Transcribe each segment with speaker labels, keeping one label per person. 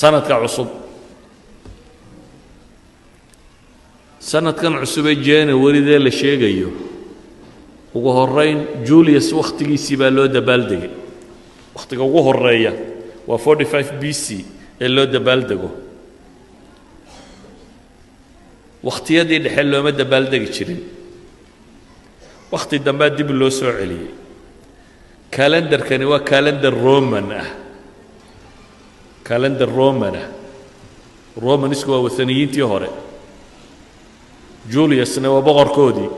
Speaker 1: sanadka cusub sanadkan cusub ee January la sheegayo ugu horeyn Julius waqtigiisii baa loo dabaaldegay waqtiga ugu horeeya waa 45 BC ee loo dabaaldego waqtiyadii dhexe looma dabaaldegi jirin waqti dambe dib loo soo celiyay kalendarkani waa kalendar Roman Romanisku waa wathaniyiintii hore Juliusna waa boqorkoodii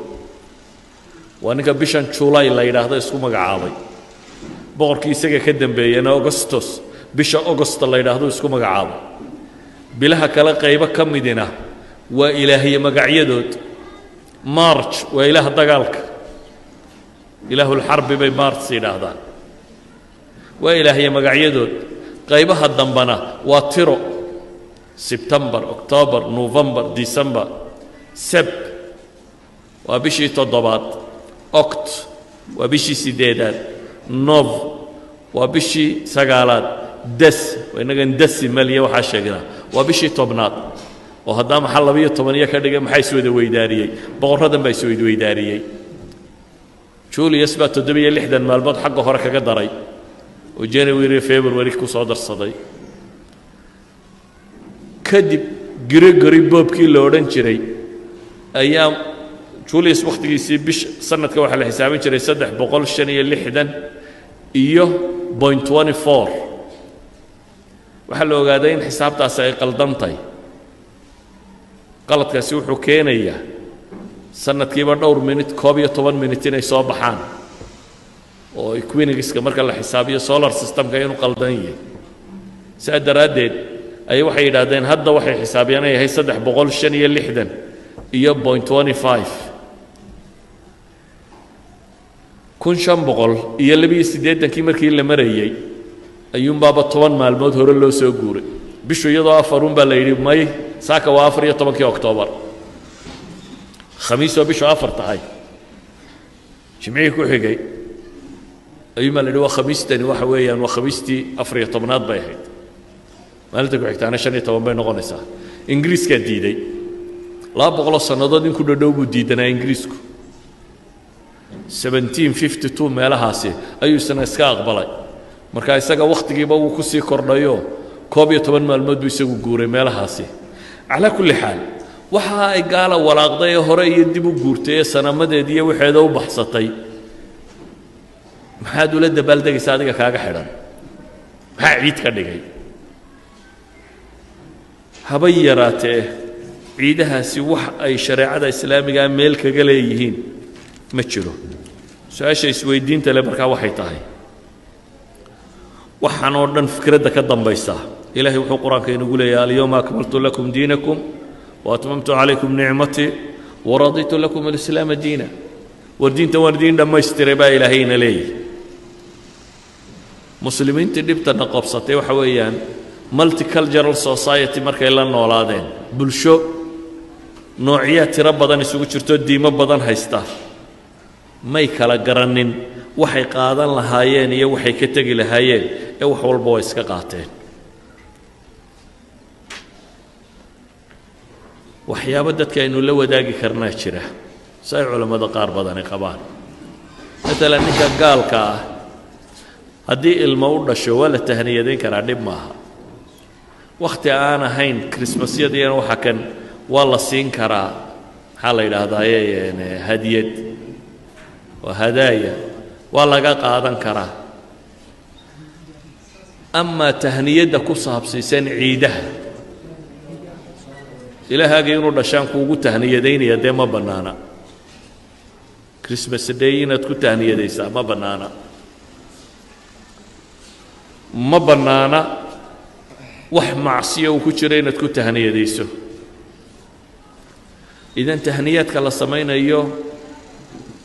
Speaker 1: waa ninka bishan July la yiraahdo isku magacaabay boqorkii isaga ka dambeeyana Augustus bisha August la yiraahdo isku magacaabay bilaha kala qayb ka midina waa ilaahiye magacyadood March waa ilaah dagaalka ilaahul harbi bay March yiraahdaan waa ilaahiye magacyadood qaybaha dambana waa tiro September October November December Sep waa bishii toddobaad Oct waa bishii sideedaad Nov waa bishii sagaalaad Des waa inagan decimaliya waxa sheegnaa waa bishii tobnaad oo haddama xal 12 ka dhigay maxay soo wada weydaariyay boqoradan bay soo wada weydaariyay Julius baa 760 maalmood xagga hore kaga daray oo January February ku soo darsaday kadib Gregory Boobkii la oran jiray أيام جوليوس وقت يصير بش سنة كواحد الحسابين شري سدح بقول شنية لحدا إيوه 0.24 وحلو قاعدين حساب تاسع قلدمتي قلت كسيوح وكينية سنة كيبر دور منت كوبية 8 منتين يصاب حان ويكوين جسك مركل الحسابية سولار سيستم كأنه قلدانية سعد ردد أي واحد قاعدين هذا واحد حسابينا هي سدح بقول شنية لحدا iyo 0.25 kun shan boqol iyo 28 markii la marayay ayuun baaba 10 maalmood hore loo soo guuray bishu iyadoo afarun baa la yiri may saaka waa 14 October khamiis oo bishu afar tahay jimciga ku xigay ayuun la waa khamiistani waxa weeyaan waa khamiistii 14aad bay ahayd maalinta ku xigtaana 15 bay noqonaysaa ingiriiska diiday لا بقول سنادات إنكو دودو ديدنا إنجليزكو 1752 مالهاسي أيو سنة إسكاق بلاي مركا إسكا وقت جيبا وكسي كورنايو كوبية 8 مالمود بيسكو جوري مالهاسي على كل حال وحا إقالة ولا قضايا هوري يدبو جورتي سنة مدى وحيدا وبحصتي محادو لدى بلدك سادقا كاقا حيران ها عيد كدقاي هبيراته ciidahaasi wax ay shariicada islaamiga meel kaga leeyihiin ma jiro su'aasha isweydiinta le markaa waxay tahay waxaan oo dhan fikradda ka dambaysa ilaahay wuxuu quraanka inagu leeyahay al-yawma akmaltu lakum diinakum wa atmamtu alaykum ni'mati wa raditu lakum al-islam diina wardiinta wardiin dhamaystiray baa ilaahayna leeyahay muslimiinta dhibtana qabsatay waxa weeyaan multicultural society markay la noolaadeen bulsho noocyada tira badan isugu jirto diimo badan haysta may kala garanin waxay qaadan lahaayeen iyo waxay ka tagi lahaayeen ee wax walba way iska qaateen waxyaabo dadka aynu la wadaagi karnaa jira say culimada qaar badan ay qabaan مثلا ninka gaalka ah hadii ilmo u dhasho wala tahniyadeyn karaa dhib maaha waqti aan ahayn Christmasyadeen waxa kan wala siin karaa waxa la yiraahdaa hadiyad wa hadaaya wala laga qaadan karaa ama tahniyada ku saabsiisan ciidaha ilaahaga inuu dhashaan kuugu tahniyadeynaya de ma banaana Christmas day inaad ku tahniyadeysaa ma banaana wax macsiyo uu ku jiro inaad ku tahniyadeyso idan tahniyadka la sameeyo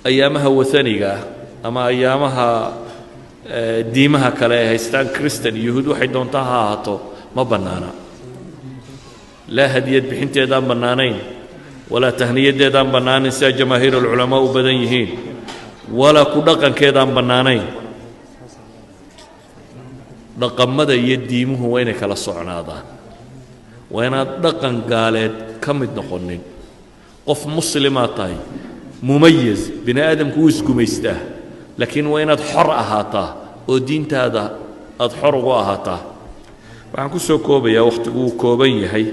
Speaker 1: ayaamaha wathaniga ama ayaamaha diimaha kale ee haystaan Christian Yahuud waxay doontaa ha ahaato ma banaana la hadiyad bixinteeda banaanayn wala tahniyadeeda banaanin sida jamaahiir ulama u badan yihiin wala ku dhaqankeeda banaanayn dhaqamada iyo diimuhu waa inay kala socnaadaan waa inaad dhaqan gaaleed ka mid noqonin qof muslimaa tahay mumayaz bini aadamku wuu isgumaystaa laakiin waa inaad xor ahaataa oo diintaada aad xor ugu ahaataa waxaan ku soo koobayaa wakhtigu uu kooban yahay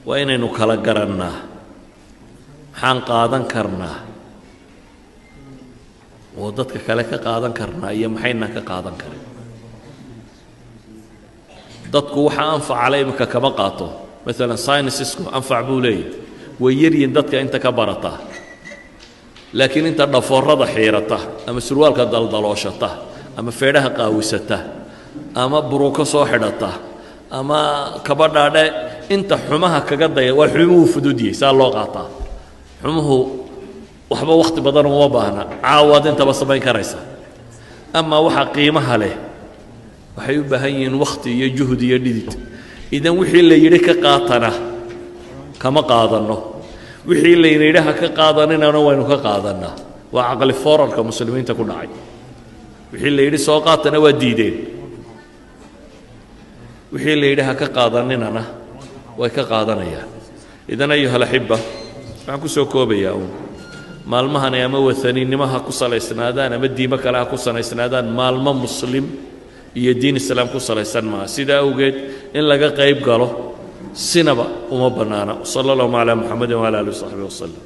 Speaker 1: waa inaynu kala garannaa maxaan qaadan karnaa oo dadka kale ka qaadan karnaa iyo maxaynaan ka qaadan karin dadku waxa anfacale iminka kama qaato maalan sciencisku anfac buu leeyahy way yaryihin dadka inta ka barataa laakiin inta dhafoorada xiirata ama surwaalka daldalooshata ama feedhaha qaawisata ama buruuko soo xidhata ama kabadhaadhe inta xumaha kaga daya waa xumuhu fududiyey saa loo qaataa xumuhu waxba wakhti badan uma baahna caawaad intaba samayn karaysa ama waxa qiimaha leh waxay u baahan yihiin wakhti iyo juhdi iyo dhidid idan wixii la yidhi ka qaatana kama qaadanno wixii la yidhi ha ka qaadanina waynu ka qaadanaa waa caqli foorarka muslimiinta ku dhacay wixii la yidhi soo qaatana waa diideen wixii la yidhi ha ka qaadaninana way ka qaadanayaan idan ayuha alaxiba waxaan ku soo koobayaa uun maalmahani ama wataniinimo ha ku salaysnaadaan ama diimo kale ha ku salaysnaadaan maalmo muslim iyo diin islaam ku salaysan maaha sidaa awgeed in laga qayb galo sinaba uma bannaana sala allahu calaa muxamedin wala alihi wasaxbihi wasallam